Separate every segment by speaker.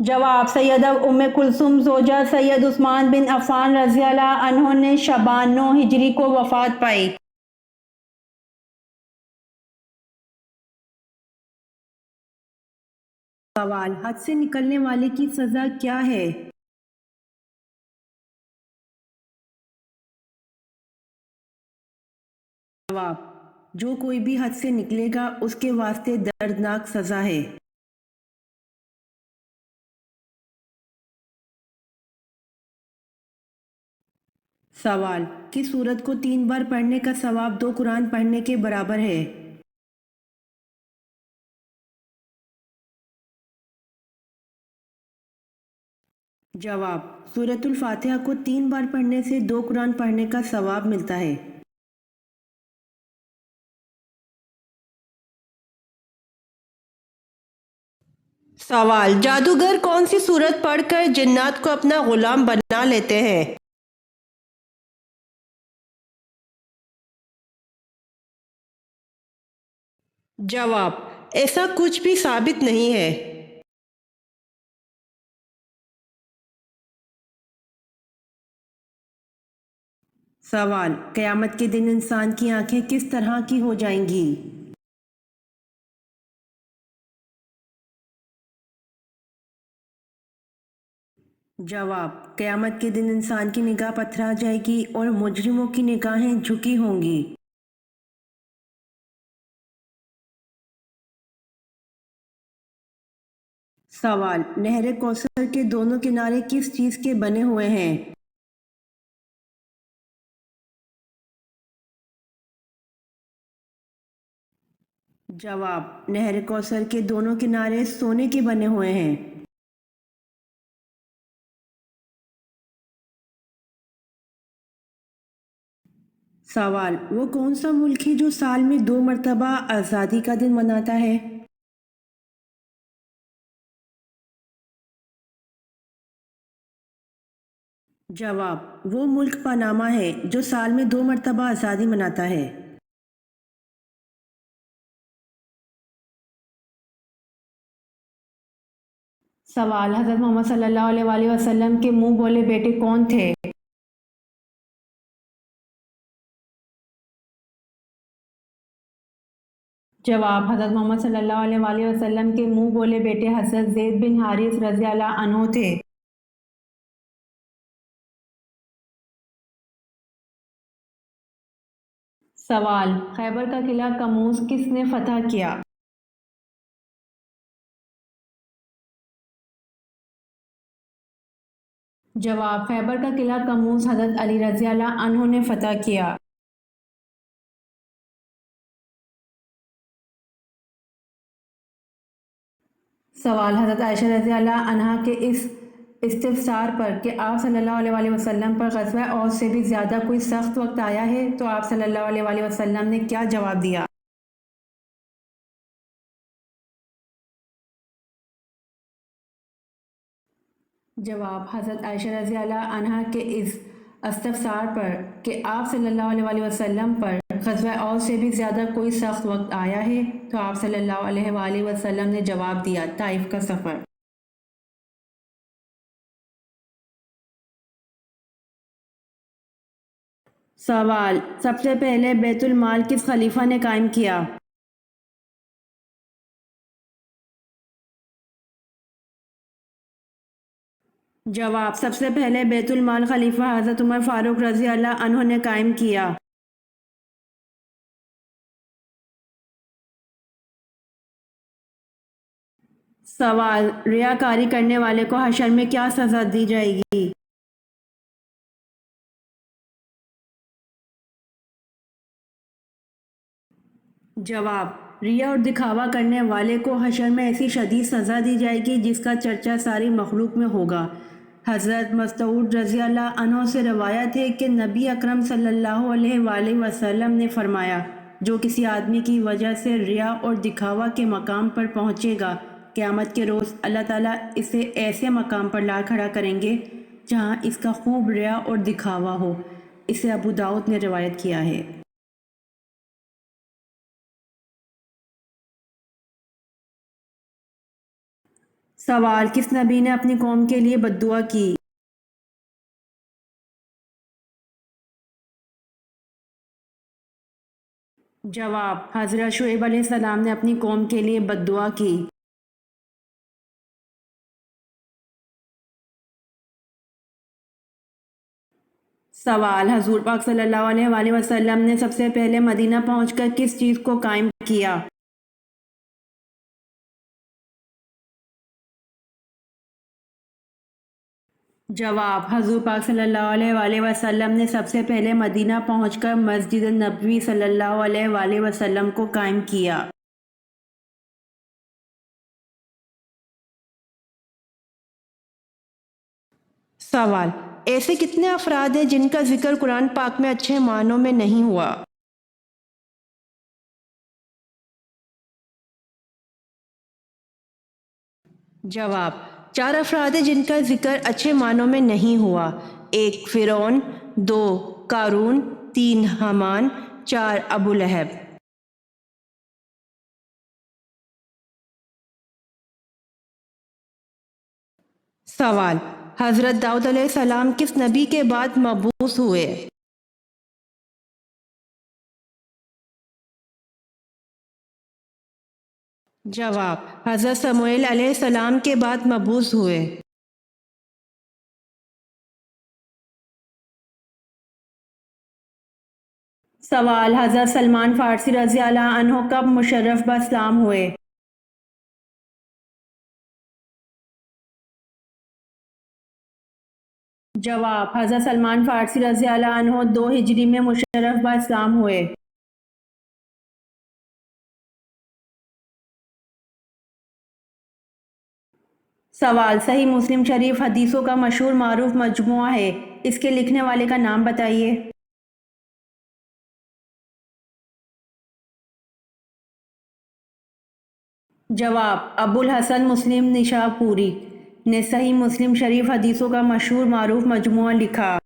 Speaker 1: جواب: سیدہ ام کلثوم زوجہ سید عثمان بن عفان رضی اللہ عنہ نے شعبان 9 ہجری کو وفات پائی۔ سوال: حد سے نکلنے والے کی سزا کیا ہے؟ جواب: جو کوئی بھی حد سے نکلے گا اس کے واسطے دردناک سزا ہے۔ سوال: کس سورت کو 3 بار پڑھنے کا ثواب 2 قرآن پڑھنے کے برابر ہے؟ جواب: سورۃ الفاتحہ کو 3 بار پڑھنے سے 2 قرآن پڑھنے کا ثواب ملتا ہے۔ سوال: جادوگر کون سی سورت پڑھ کر جنات کو اپنا غلام بنا لیتے ہیں؟ جواب: ایسا کچھ بھی ثابت نہیں ہے۔ سوال: قیامت کے دن انسان کی آنکھیں کس طرح کی ہو جائیں گی؟ جواب: قیامت کے دن انسان کی نگاہ پتھرا جائے گی اور مجرموں کی نگاہیں جھکی ہوں گی۔ سوال: نہر کوثر کے دونوں کنارے کس چیز کے بنے ہوئے ہیں؟ جواب: نہر کوثر کے دونوں کنارے سونے کے بنے ہوئے ہیں۔ سوال: وہ کون سا ملک ہے جو سال میں 2 مرتبہ آزادی کا دن مناتا ہے؟ جواب: وہ ملک پاناما ہے جو سال میں 2 مرتبہ آزادی مناتا ہے۔ سوال: حضرت محمد صلی اللہ علیہ وآلہ وسلم کے منہ بولے بیٹے کون تھے؟ جواب: حضرت محمد صلی اللہ علیہ وآلہ وسلم کے منہ بولے بیٹے حضرت زید بن حارث رضی اللہ عنہ تھے۔ سوال: خیبر کا قلعہ کموز کس نے فتح کیا؟ جواب: خیبر کا قلعہ کموز حضرت علی رضی اللہ عنہ نے فتح کیا۔ سوال: حضرت عائشہ رضی اللہ عنہا کے اس استفسار پر کہ آپ صلی اللہ علیہ وآلہ وسلم پر غزوہ احد سے بھی زیادہ کوئی سخت وقت آیا ہے تو آپ صلی اللہ علیہ وآلہ وسلم نے کیا جواب دیا؟ جواب: حضرت عائشہ رضی اللہ عنہا کے اس استفسار پر کہ آپ صلی اللہ علیہ وآلہ وسلم پر غزوہ احد سے بھی زیادہ کوئی سخت وقت آیا ہے تو آپ صلی اللہ علیہ وآلہ وسلم نے جواب دیا: طائف کا سفر۔ سوال: سب سے پہلے بیت المال کس خلیفہ نے قائم کیا؟ جواب: سب سے پہلے بیت المال خلیفہ حضرت عمر فاروق رضی اللہ عنہ نے قائم کیا۔ سوال: ریاکاری کرنے والے کو حشر میں کیا سزا دی جائے گی؟ جواب: ریا اور دکھاوا کرنے والے کو حشر میں ایسی شدید سزا دی جائے گی جس کا چرچا ساری مخلوق میں ہوگا۔ حضرت مسعود رضی اللہ عنہ سے روایت ہے کہ نبی اکرم صلی اللہ علیہ وآلہ وسلم نے فرمایا: جو کسی آدمی کی وجہ سے ریا اور دکھاوا کے مقام پر پہنچے گا، قیامت کے روز اللہ تعالیٰ اسے ایسے مقام پر لا کھڑا کریں گے جہاں اس کا خوب ریا اور دکھاوا ہو۔ اسے ابو داؤد نے روایت کیا ہے۔ سوال، کس نبی نے اپنی قوم کے لیے بد دعا کی؟ جواب، حضرت شعیب علیہ السلام نے اپنی قوم کے لیے بد دعا کی۔ سوال، حضور پاک صلی اللہ علیہ وآلہ وسلم نے سب سے پہلے مدینہ پہنچ کر کس چیز کو قائم کیا؟ جواب، حضور پاک صلی اللہ علیہ وآلہ وسلم نے سب سے پہلے مدینہ پہنچ کر مسجد نبوی صلی اللہ علیہ وآلہ وسلم کو قائم کیا۔ سوال، ایسے کتنے افراد ہیں جن کا ذکر قرآن پاک میں اچھے معنوں میں نہیں ہوا؟ جواب، 4 افراد ہیں جن کا ذکر اچھے معنوں میں نہیں ہوا۔ 1 فرعون، 2 قارون، 3 حامان، 4 ابو لہب۔ سوال، حضرت داؤد علیہ السلام کس نبی کے بعد مبعوث ہوئے؟ جواب، حضرت سموئیل علیہ السلام کے بعد مبعوث ہوئے۔ سوال، حضرت سلمان فارسی رضی اللہ عنہ کب مشرف باسلام ہوئے؟ جواب، حضرت سلمان فارسی رضی اللہ عنہ 2 ہجری میں مشرف باسلام ہوئے۔ سوال، صحیح مسلم شریف حدیثوں کا مشہور معروف مجموعہ ہے، اس کے لکھنے والے کا نام بتائیے۔ جواب، ابو الحسن مسلم نشاپوری نے صحیح مسلم شریف حدیثوں کا مشہور معروف مجموعہ لکھا۔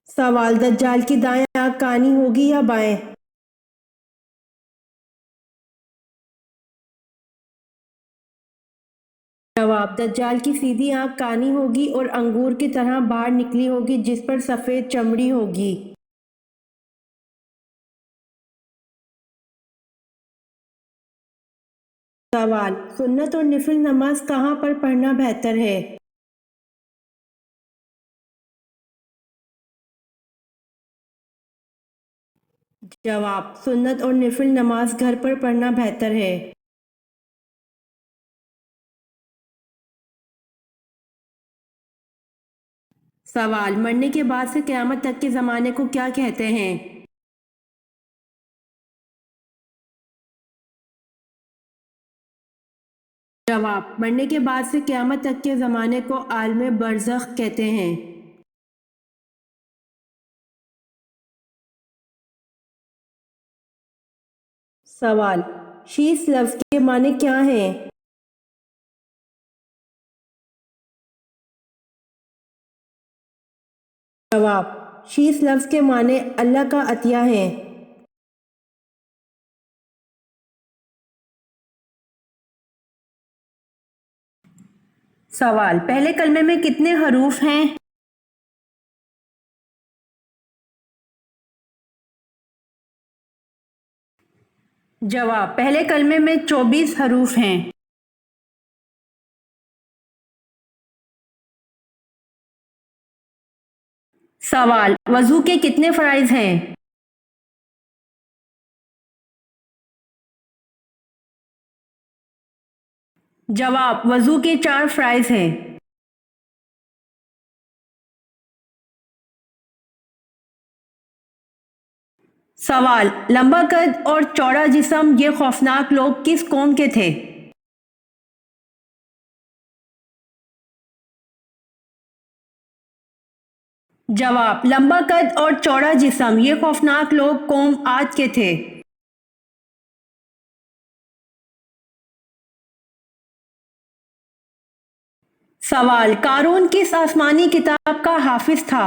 Speaker 1: سوال، دجال کی دائیں آنکھ کانی ہوگی یا بائیں؟ جواب، دجال کی سیدھی آنکھ کانی ہوگی اور انگور کی طرح باہر نکلی ہوگی جس پر سفید چمڑی ہوگی۔ سوال، سنت اور نفل نماز کہاں پر پڑھنا بہتر ہے؟ جواب، سنت اور نفل نماز گھر پر پڑھنا بہتر ہے۔ سوال، مرنے کے بعد سے قیامت تک کے زمانے کو کیا کہتے ہیں؟ جواب، مرنے کے بعد سے قیامت تک کے زمانے کو عالم برزخ کہتے ہیں۔ سوال، شیش لفظ کے معنی کیا ہیں؟ جواب، شیش لفظ کے معنی اللہ کا عطیہ ہیں۔ سوال، پہلے کلمے میں کتنے حروف ہیں؟ جواب، پہلے کلمے میں 24 حروف ہیں۔ سوال، وضو کے کتنے فرائض ہیں؟ جواب، وضو کے 4 فرائض ہیں۔ سوال، لمبا قد اور چوڑا جسم یہ خوفناک لوگ کس قوم کے تھے؟ جواب، لمبا قد اور چوڑا جسم یہ خوفناک لوگ قوم عاد کے تھے۔ سوال، قارون کس آسمانی کتاب کا حافظ تھا؟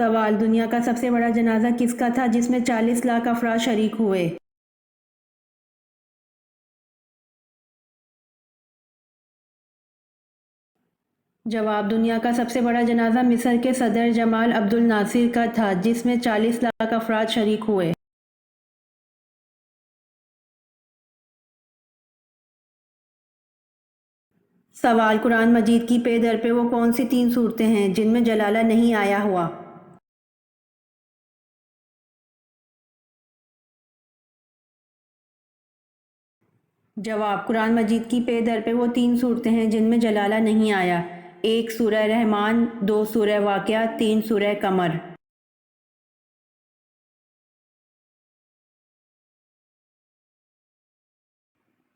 Speaker 1: سوال: دنیا کا سب سے بڑا جنازہ کس کا تھا جس میں 40 لاکھ افراد شریک ہوئے؟ جواب: دنیا کا سب سے بڑا جنازہ مصر کے صدر جمال عبد الناصر کا تھا جس میں 40 لاکھ افراد شریک ہوئے۔ سوال: قرآن مجید کی پے در پہ وہ کون سی 3 صورتیں ہیں جن میں جلالہ نہیں آیا ہوا؟ جواب: قرآن مجید کی پے در پہ وہ 3 صورتیں ہیں جن میں جلالہ نہیں آیا۔ 1 سورہ رحمان، 2 سورہ واقعہ، 3 سورہ قمر۔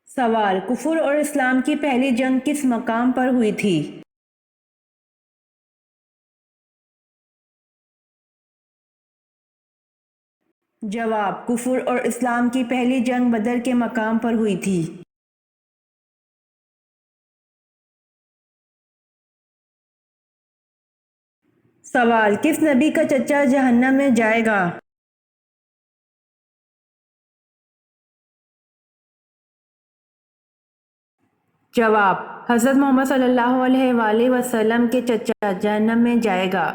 Speaker 1: سوال: کفر اور اسلام کی پہلی جنگ کس مقام پر ہوئی تھی؟ جواب: کفر اور اسلام کی پہلی جنگ بدر کے مقام پر ہوئی تھی۔ سوال: کس نبی کا چچا جہنم میں جائے گا؟ جواب: حضرت محمد صلی اللہ علیہ وآلہ وسلم کے چچا جہنم میں جائے گا۔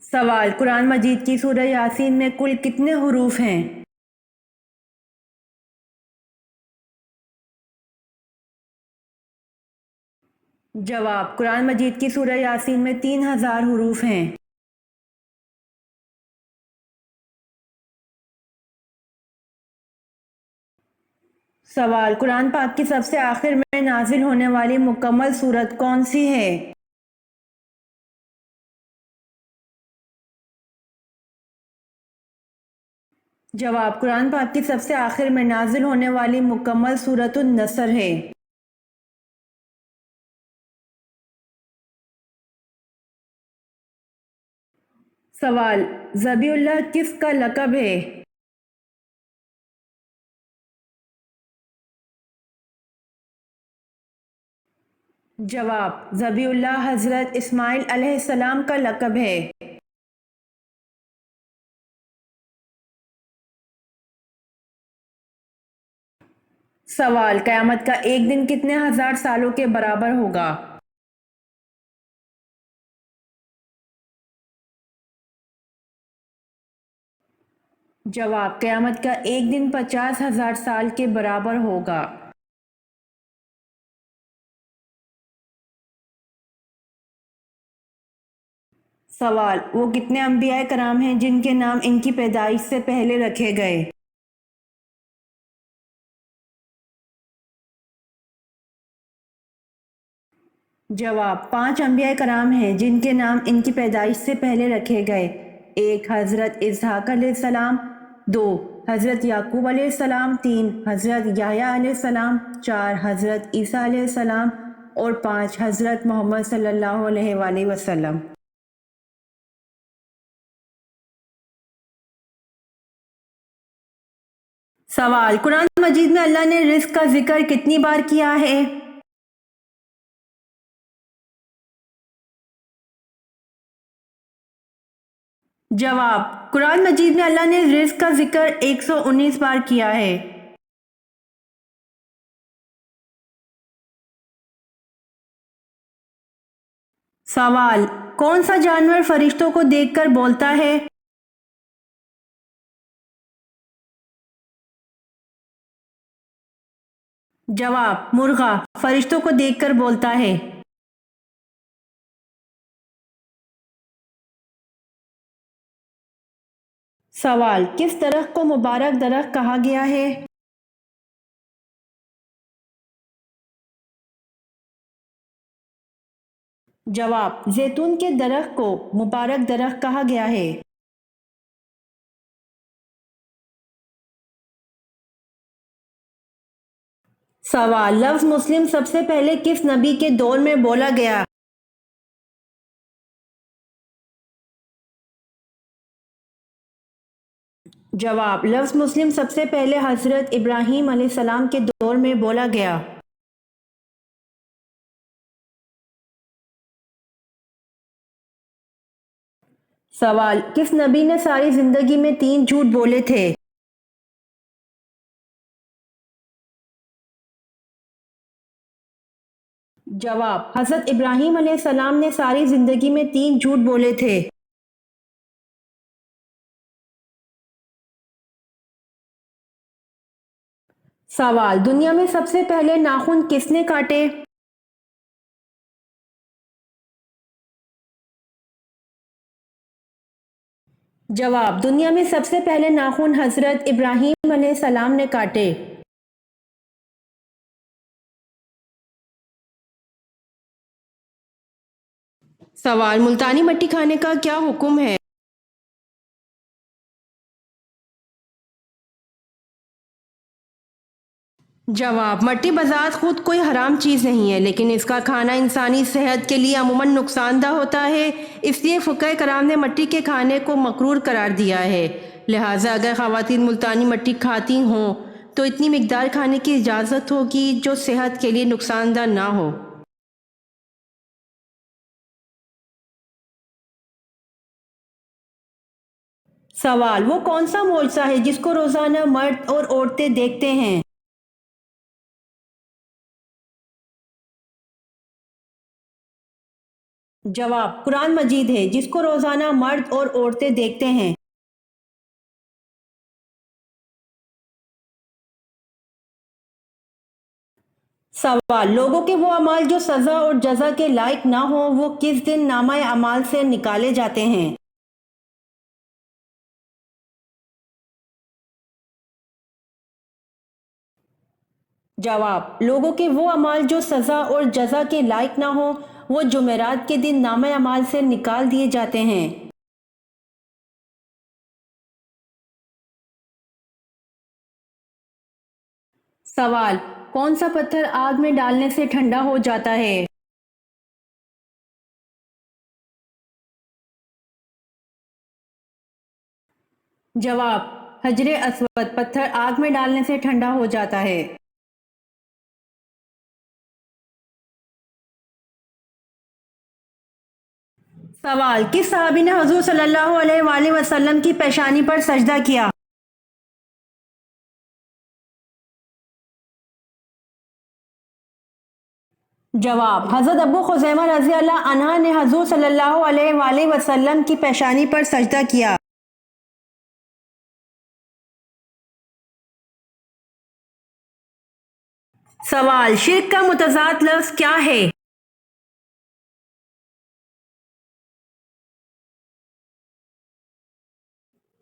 Speaker 1: سوال: قرآن مجید کی سورہ یاسین میں کل کتنے حروف ہیں؟ جواب: قرآن مجید کی سورہ یاسین میں 3000 حروف ہیں۔ سوال: قرآن پاک کی سب سے آخر میں نازل ہونے والی مکمل سورت کون سی ہے؟ جواب: قرآن پاک کی سب سے آخر میں نازل ہونے والی مکمل سورت النصر ہے۔ سوال: ذبیح اللہ کس کا لقب ہے؟ جواب: ذبیح اللہ حضرت اسماعیل علیہ السلام کا لقب ہے۔ سوال: قیامت کا ایک دن کتنے ہزار سالوں کے برابر ہوگا؟ جواب: قیامت کا ایک دن 50,000 سال کے برابر ہوگا۔ سوال: وہ کتنے انبیاء کرام ہیں جن کے نام ان کی پیدائش سے پہلے رکھے گئے؟ جواب: 5 انبیاء کرام ہیں جن کے نام ان کی پیدائش سے پہلے رکھے گئے۔ 1 حضرت اسحاق علیہ السلام، 2 حضرت یعقوب علیہ السلام، 3 حضرت یحییٰ علیہ السلام، 4 حضرت عیسیٰ علیہ السلام اور 5 حضرت محمد صلی اللہ علیہ وآلہ وسلم۔ سوال: قرآن مجید میں اللہ نے رزق کا ذکر کتنی بار کیا ہے؟ جواب: قرآن مجید میں اللہ نے رزق کا ذکر 119 بار کیا ہے۔ سوال: کون سا جانور فرشتوں کو دیکھ کر بولتا ہے؟ جواب: مرغا فرشتوں کو دیکھ کر بولتا ہے۔ سوال: کس درخت کو مبارک درخت کہا گیا ہے؟ جواب: زیتون کے درخت کو مبارک درخت کہا گیا ہے۔ سوال: لفظ مسلم سب سے پہلے کس نبی کے دور میں بولا گیا؟ جواب: لفظ مسلم سب سے پہلے حضرت ابراہیم علیہ السلام کے دور میں بولا گیا۔ سوال: کس نبی نے ساری زندگی میں 3 جھوٹ بولے تھے؟ جواب: حضرت ابراہیم علیہ السلام نے ساری زندگی میں 3 جھوٹ بولے تھے۔ سوال: دنیا میں سب سے پہلے ناخن کس نے کاٹے؟ جواب: دنیا میں سب سے پہلے ناخن حضرت ابراہیم علیہ السلام نے کاٹے۔ سوال: ملتانی مٹی کھانے کا کیا حکم ہے؟ جواب: مٹی بذات خود کوئی حرام چیز نہیں ہے، لیکن اس کا کھانا انسانی صحت کے لیے عموماً نقصان دہ ہوتا ہے، اس لیے فقہ کرام نے مٹی کے کھانے کو مکروہ قرار دیا ہے۔ لہٰذا اگر خواتین ملتانی مٹی کھاتی ہوں تو اتنی مقدار کھانے کی اجازت ہوگی جو صحت کے لیے نقصان دہ نہ ہو۔ سوال: وہ کون سا معجزہ ہے جس کو روزانہ مرد اور عورتیں دیکھتے ہیں؟ جواب: قرآن مجید ہے، جس کو روزانہ مرد اور عورتیں دیکھتے ہیں۔ سوال: لوگوں کے وہ اعمال جو سزا اور جزا کے لائق نہ ہوں وہ کس دن نامہ اعمال سے نکالے جاتے ہیں؟ جواب: لوگوں کے وہ اعمال جو سزا اور جزا کے لائق نہ ہوں وہ جمعرات کے دن نامہ اعمال سے نکال دیے جاتے ہیں۔ سوال: کون سا پتھر آگ میں ڈالنے سے ٹھنڈا ہو جاتا ہے؟ جواب: حجر اسود پتھر آگ میں ڈالنے سے ٹھنڈا ہو جاتا ہے۔ سوال: کس صحابی نے حضور صلی اللہ علیہ وآلہ وسلم کی پیشانی پر سجدہ کیا؟ جواب: حضرت ابو خزیمہ رضی اللہ عنہ نے حضور صلی اللہ علیہ وآلہ وسلم کی پیشانی پر سجدہ کیا۔ سوال: شرک کا متضاد لفظ کیا ہے؟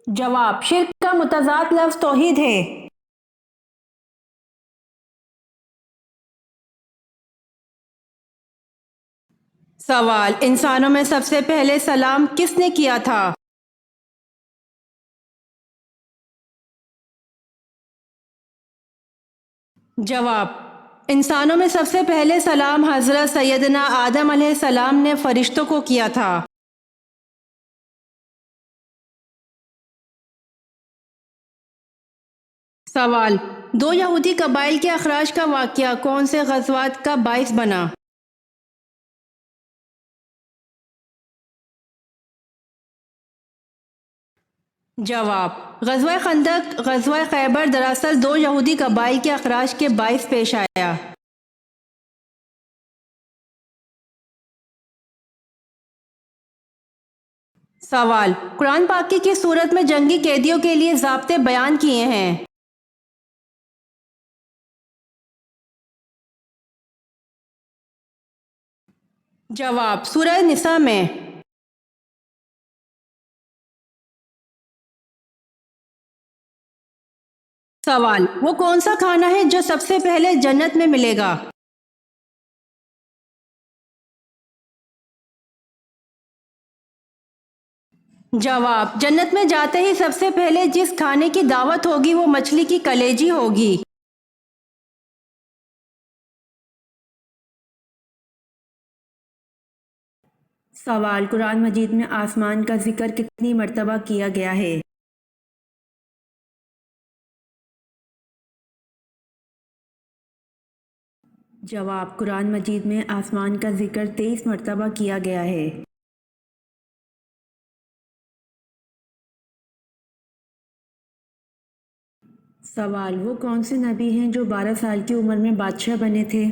Speaker 1: جواب: شرک کا متضاد لفظ توحید ہے۔ سوال: انسانوں میں سب سے پہلے سلام کس نے کیا تھا؟ جواب: انسانوں میں سب سے پہلے سلام حضرت سیدنا آدم علیہ السلام نے فرشتوں کو کیا تھا۔ سوال: 2 یہودی قبائل کے اخراج کا واقعہ کون سے غزوات کا باعث بنا؟ جواب: غزوہ خندق، غزوہ خیبر دراصل 2 یہودی قبائل کے اخراج کے باعث پیش آیا۔ سوال: قرآن پاک کی کس صورت میں جنگی قیدیوں کے لیے ضابطے بیان کیے ہیں؟ جواب: سورہ نساء میں۔ سوال: وہ کون سا کھانا ہے جو سب سے پہلے جنت میں ملے گا؟ جواب: جنت میں جاتے ہی سب سے پہلے جس کھانے کی دعوت ہوگی وہ مچھلی کی کلیجی ہوگی۔ سوال: قرآن مجید میں آسمان کا ذکر کتنی مرتبہ کیا گیا ہے؟ جواب: قرآن مجید میں آسمان کا ذکر 23 مرتبہ کیا گیا ہے۔ سوال: وہ کون سے نبی ہیں جو 12 سال کی عمر میں بادشاہ بنے تھے؟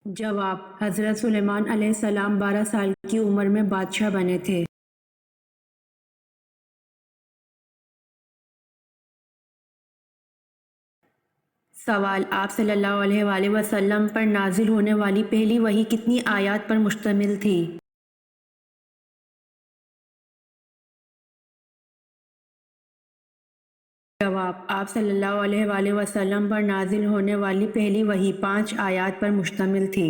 Speaker 1: جواب: حضرت سلیمان علیہ السلام 12 سال کی عمر میں بادشاہ بنے تھے۔ سوال: آپ صلی اللہ علیہ وآلہ وسلم پر نازل ہونے والی پہلی وحی کتنی آیات پر مشتمل تھی؟ جواب: آپ صلی اللہ علیہ وآلہ وسلم پر نازل ہونے والی پہلی وحی 5 آیات پر مشتمل تھی۔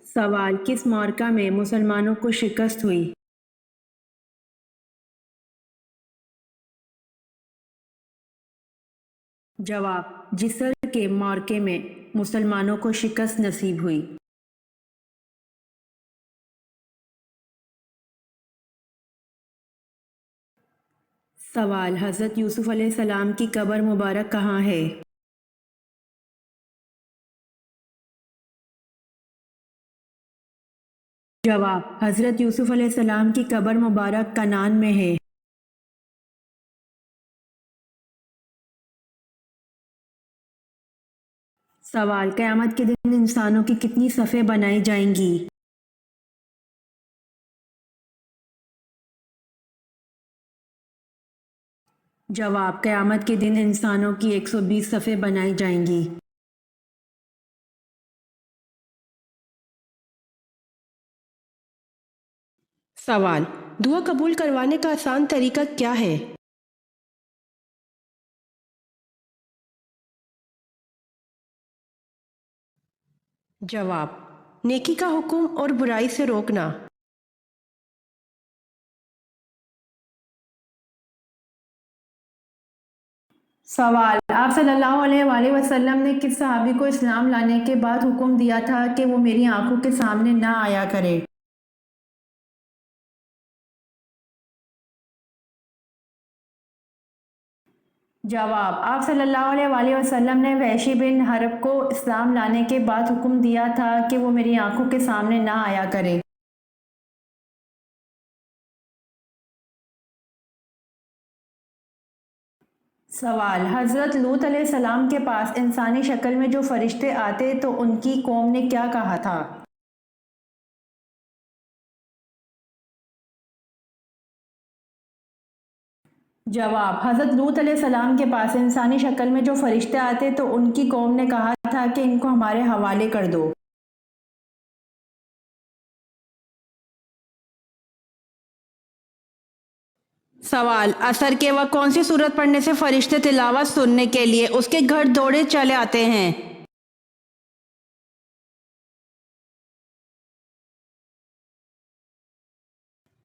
Speaker 1: سوال: کس معرکہ میں مسلمانوں کو شکست ہوئی؟ جواب: جسر کے معرکے میں مسلمانوں کو شکست نصیب ہوئی۔ سوال: حضرت یوسف علیہ السلام کی قبر مبارک کہاں ہے؟ جواب: حضرت یوسف علیہ السلام کی قبر مبارک کنعان میں ہے۔ سوال: قیامت کے دن انسانوں کی کتنی صفیں بنائی جائیں گی؟ جواب: قیامت کے دن انسانوں کی 120 صفیں بنائی جائیں گی۔ سوال: دعا قبول کروانے کا آسان طریقہ کیا ہے؟ جواب: نیکی کا حکم اور برائی سے روکنا۔ سوال: آپ صلی اللہ علیہ وآلہ وسلم نے کس صحابی کو اسلام لانے کے بعد حکم دیا تھا کہ وہ میری آنکھوں کے سامنے نہ آیا کرے؟ جواب: آپ صلی اللہ علیہ وآلہ وسلم نے وحشی بن حرب کو اسلام لانے کے بعد حکم دیا تھا کہ وہ میری آنکھوں کے سامنے نہ آیا کرے۔ سوال: حضرت لوط علیہ السلام کے پاس انسانی شکل میں جو فرشتے آتے تو ان کی قوم نے کیا کہا تھا؟ جواب: حضرت لوط علیہ السلام کے پاس انسانی شکل میں جو فرشتے آتے تو ان کی قوم نے کہا تھا کہ ان کو ہمارے حوالے کر دو۔ سوال: عصر کے وقت کون سی سورت پڑھنے سے فرشتے تلاوت سننے کے لیے اس کے گھر دوڑے چلے آتے ہیں؟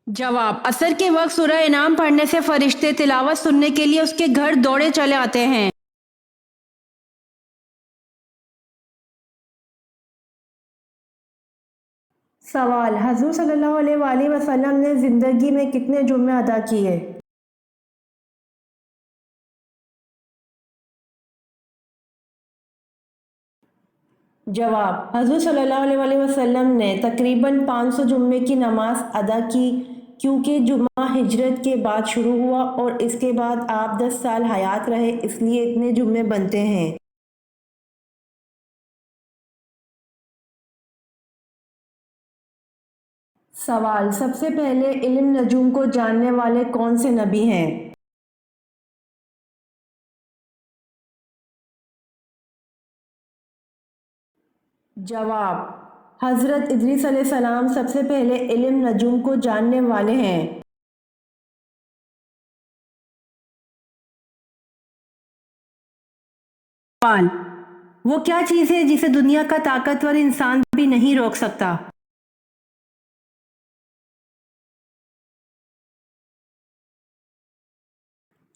Speaker 1: جواب: عصر کے وقت سورہ انعام پڑھنے سے فرشتے تلاوت سننے کے لیے اس کے گھر دوڑے چلے آتے ہیں۔ سوال: حضور صلی اللہ علیہ وآلہ وسلم نے زندگی میں کتنے جمعے ادا کیے؟ جواب: حضور صلی اللہ علیہ وآلہ وسلم نے تقریباً 500 جمعے کی نماز ادا کی، کیونکہ جمعہ ہجرت کے بعد شروع ہوا اور اس کے بعد آپ 10 سال حیات رہے، اس لیے اتنے جمعے بنتے ہیں۔ سوال: سب سے پہلے علم نجوم کو جاننے والے کون سے نبی ہیں؟ جواب: حضرت ادریس علیہ السلام سب سے پہلے علم نجوم کو جاننے والے ہیں۔ سوال: وہ کیا چیز ہے جسے دنیا کا طاقتور انسان بھی نہیں روک سکتا؟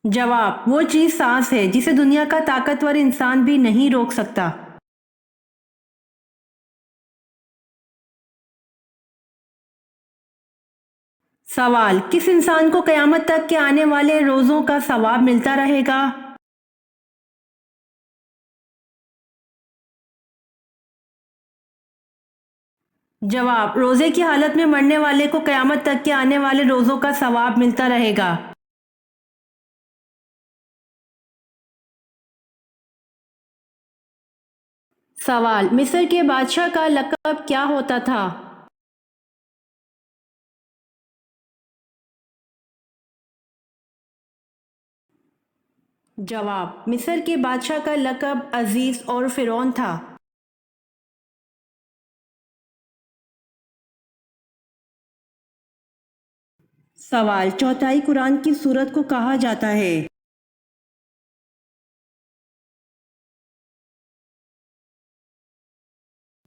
Speaker 1: جواب: وہ چیز سانس ہے جسے دنیا کا طاقتور انسان بھی نہیں روک سکتا۔ سوال: کس انسان کو قیامت تک کے آنے والے روزوں کا ثواب ملتا رہے گا؟ جواب، روزے کی حالت میں مرنے والے کو قیامت تک کے آنے والے روزوں کا ثواب ملتا رہے گا۔ سوال، مصر کے بادشاہ کا لقب کیا ہوتا تھا؟ جواب، مصر کے بادشاہ کا لقب عزیز اور فرعون تھا۔ سوال، چوتھائی قرآن کی سورت کو کہا جاتا ہے؟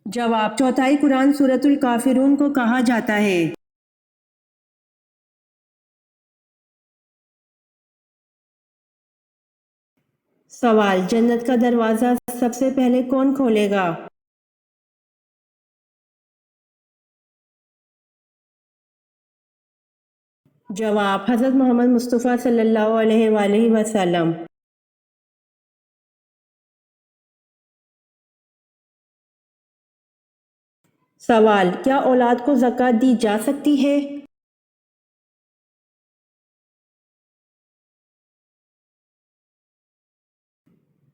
Speaker 1: جواب، چوتھائی قرآن سورۃ الکافرون کو کہا جاتا ہے۔ سوال، جنت کا دروازہ سب سے پہلے کون کھولے گا؟ جواب، حضرت محمد مصطفیٰ صلی اللہ علیہ وآلہ وسلم۔ سوال، کیا اولاد کو زکوٰۃ دی جا سکتی ہے؟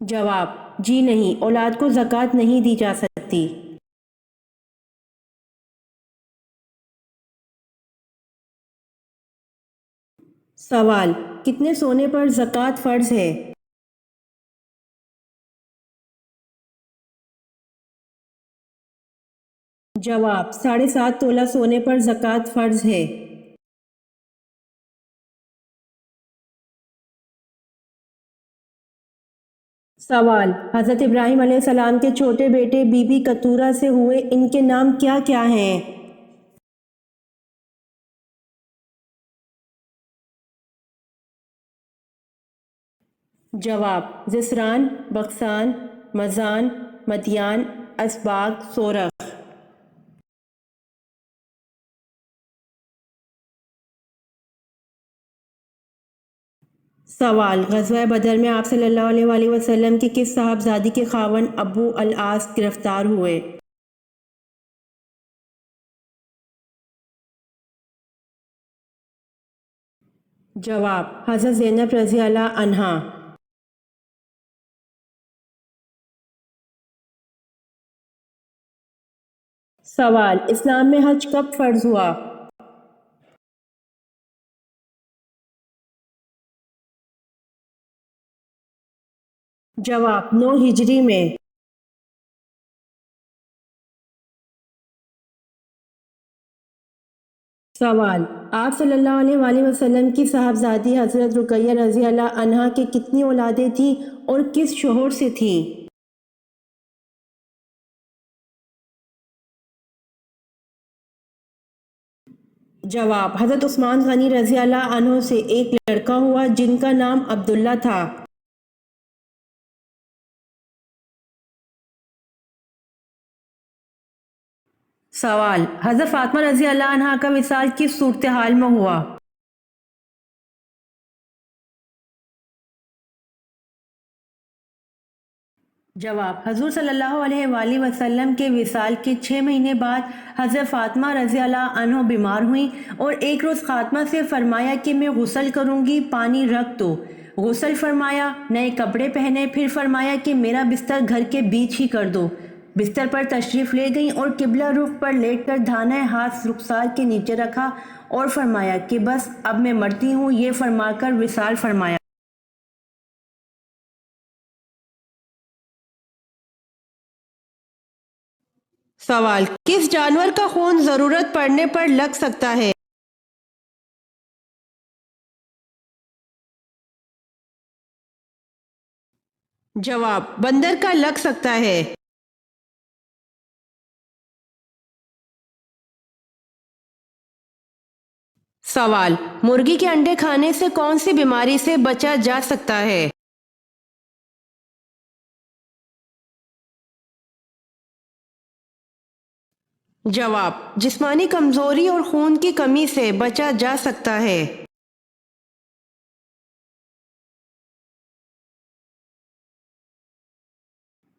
Speaker 1: جواب، جی نہیں، اولاد کو زکوٰۃ نہیں دی جا سکتی۔ سوال، کتنے سونے پر زکوٰۃ فرض ہے؟ جواب، 7.5 تولہ سونے پر زکوٰۃ فرض ہے۔ سوال، حضرت ابراہیم علیہ السلام کے چھوٹے بیٹے بی بی کتورہ سے ہوئے، ان کے نام کیا کیا ہیں؟ جواب، زسران، بخسان، مزان، مدیان، اسباغ، سورخ۔ سوال، غزوہ بدر میں آپ صلی اللہ علیہ وآلہ وسلم کی کس صاحبزادی کے خاوند ابو العاص گرفتار ہوئے؟ جواب، حضرت زینب رضی اللہ عنہا۔ سوال، اسلام میں حج کب فرض ہوا؟ جواب، 9 ہجری میں۔ سوال، آپ صلی اللہ علیہ وآلہ وسلم کی صاحبزادی حضرت رقیہ رضی اللہ عنہا کے کتنی اولادیں تھیں اور کس شوہر سے تھیں؟ جواب، حضرت عثمان غنی رضی اللہ عنہ سے ایک لڑکا ہوا جن کا نام عبداللہ تھا۔ سوال، حضرت فاطمہ رضی اللہ عنہا کا وصال کس صورتحال میں ہوا؟ جواب، حضور صلی اللہ علیہ وآلہ وسلم کے وصال کے 6 مہینے بعد حضرت فاطمہ رضی اللہ عنہ بیمار ہوئیں اور ایک روز فاطمہ سے فرمایا کہ میں غسل کروں گی، پانی رکھ دو۔ غسل فرمایا، نئے کپڑے پہنے، پھر فرمایا کہ میرا بستر گھر کے بیچ ہی کر دو۔ بستر پر تشریف لے گئیں اور قبلہ رخ پر لیٹ کر دھانا ہاتھ رخسار کے نیچے رکھا اور فرمایا کہ بس اب میں مرتی ہوں، یہ فرما کر وصال فرمایا۔ سوال، کس جانور کا خون ضرورت پڑنے پر لگ سکتا ہے؟ جواب، بندر کا لگ سکتا ہے۔ سوال، مرغی کے انڈے کھانے سے کون سی بیماری سے بچا جا سکتا ہے؟ جواب، جسمانی کمزوری اور خون کی کمی سے بچا جا سکتا ہے۔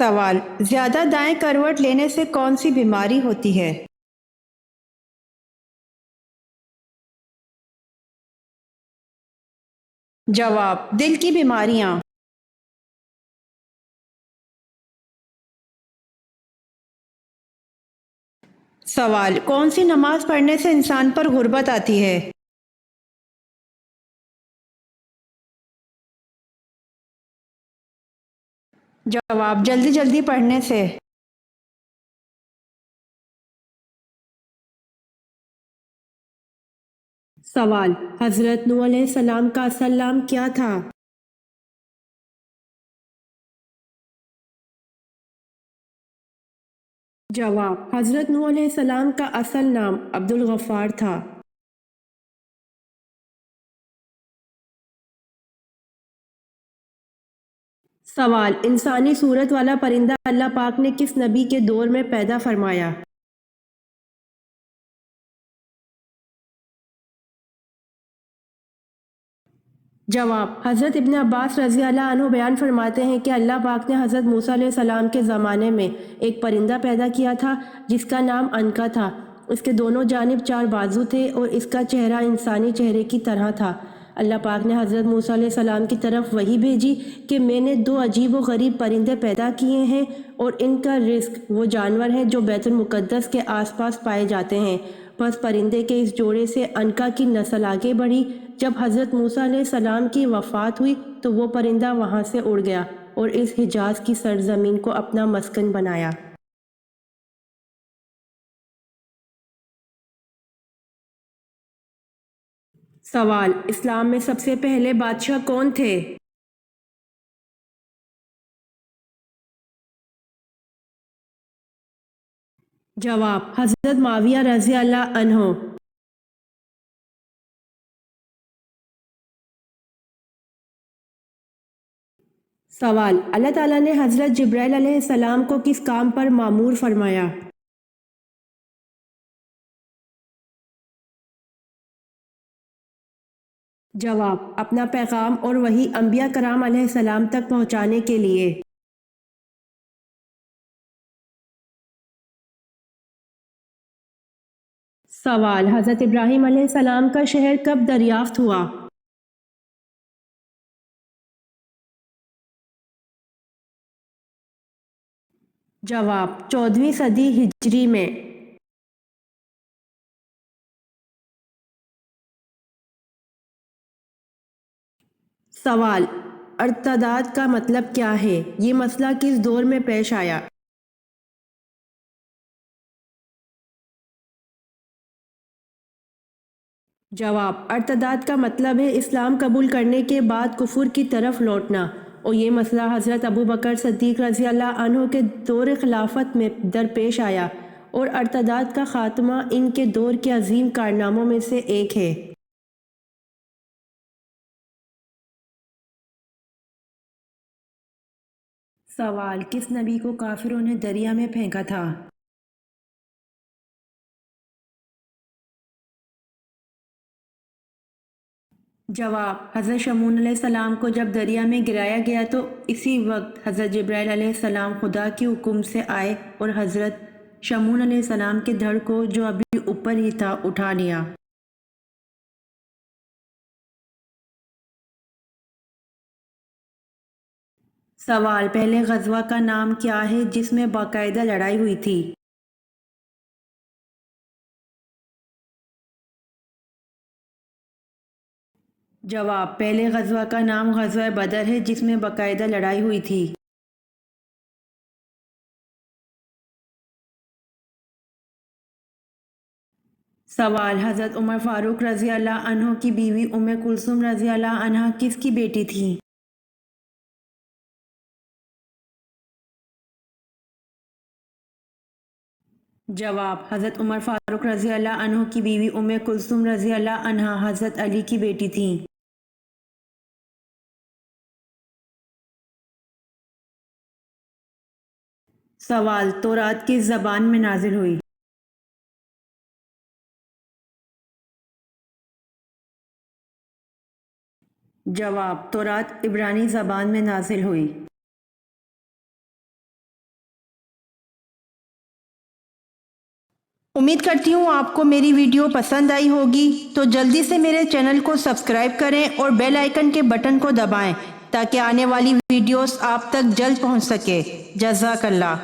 Speaker 1: سوال: زیادہ دائیں کروٹ لینے سے کون سی بیماری ہوتی ہے؟ جواب: دل کی بیماریاں۔ سوال: کون سی نماز پڑھنے سے انسان پر غربت آتی ہے؟ جواب: جلدی جلدی پڑھنے سے۔ سوال: حضرت نوح علیہ السلام کا اصل نام کیا تھا؟ جواب: حضرت نوح علیہ السلام کا اصل نام عبد الغفار تھا۔ سوال: انسانی صورت والا پرندہ اللہ پاک نے کس نبی کے دور میں پیدا فرمایا؟ جواب: حضرت ابن عباس رضی اللہ عنہ بیان فرماتے ہیں کہ اللہ پاک نے حضرت موسیٰ علیہ السلام کے زمانے میں ایک پرندہ پیدا کیا تھا جس کا نام عنقا تھا۔ اس کے دونوں جانب 4 بازو تھے اور اس کا چہرہ انسانی چہرے کی طرح تھا۔ اللہ پاک نے حضرت موسیٰ علیہ السلام کی طرف وحی بھیجی کہ میں نے 2 عجیب و غریب پرندے پیدا کیے ہیں اور ان کا رزق وہ جانور ہیں جو بیت المقدس کے آس پاس پائے جاتے ہیں۔ پس پرندے کے اس جوڑے سے عنقا کی نسل آگے بڑھی۔ جب حضرت موسیٰ علیہ السلام کی وفات ہوئی تو وہ پرندہ وہاں سے اڑ گیا اور اس حجاز کی سرزمین کو اپنا مسکن بنایا۔ سوال: اسلام میں سب سے پہلے بادشاہ کون تھے؟ جواب: حضرت معاویہ رضی اللہ عنہ۔ سوال: اللہ تعالیٰ نے حضرت جبرائیل علیہ السلام کو کس کام پر مامور فرمایا؟ جواب: اپنا پیغام اور وحی انبیاء کرام علیہ السلام تک پہنچانے کے لیے۔ سوال: حضرت ابراہیم علیہ السلام کا شہر کب دریافت ہوا؟ جواب: 14ویں صدی ہجری میں۔ سوال: ارتداد کا مطلب کیا ہے؟ یہ مسئلہ کس دور میں پیش آیا؟ جواب: ارتداد کا مطلب ہے اسلام قبول کرنے کے بعد کفر کی طرف لوٹنا، اور یہ مسئلہ حضرت ابو بکر صدیق رضی اللہ عنہ کے دور خلافت میں درپیش آیا، اور ارتداد کا خاتمہ ان کے دور کے عظیم کارناموں میں سے ایک ہے۔ سوال: کس نبی کو کافروں نے دریا میں پھینکا تھا؟ جواب: حضرت شمعون علیہ السلام کو جب دریا میں گرایا گیا تو اسی وقت حضرت جبرائیل علیہ السلام خدا کے حکم سے آئے اور حضرت شمعون علیہ السلام کے دھڑ کو جو ابھی اوپر ہی تھا اٹھا لیا۔ سوال: پہلے غزوہ کا نام کیا ہے جس میں باقاعدہ لڑائی ہوئی تھی؟ جواب: پہلے غزوہ کا نام غزوہ بدر ہے جس میں باقاعدہ لڑائی ہوئی تھی۔ سوال: حضرت عمر فاروق رضی اللہ عنہ کی بیوی ام کلثوم رضی اللہ عنہا کس کی بیٹی تھیں؟ جواب: حضرت عمر فاروق رضی اللہ عنہ کی بیوی ام کلثوم رضی اللہ عنہا حضرت علی کی بیٹی تھیں۔ سوال: تورات کس زبان میں نازل ہوئی؟ جواب: تورات عبرانی زبان میں نازل ہوئی۔ امید کرتی ہوں آپ کو میری ویڈیو پسند آئی ہوگی، تو جلدی سے میرے چینل کو سبسکرائب کریں اور بیل آئیکن کے بٹن کو دبائیں تاکہ آنے والی ویڈیوز آپ تک جلد پہنچ سکے۔ جزاک اللہ۔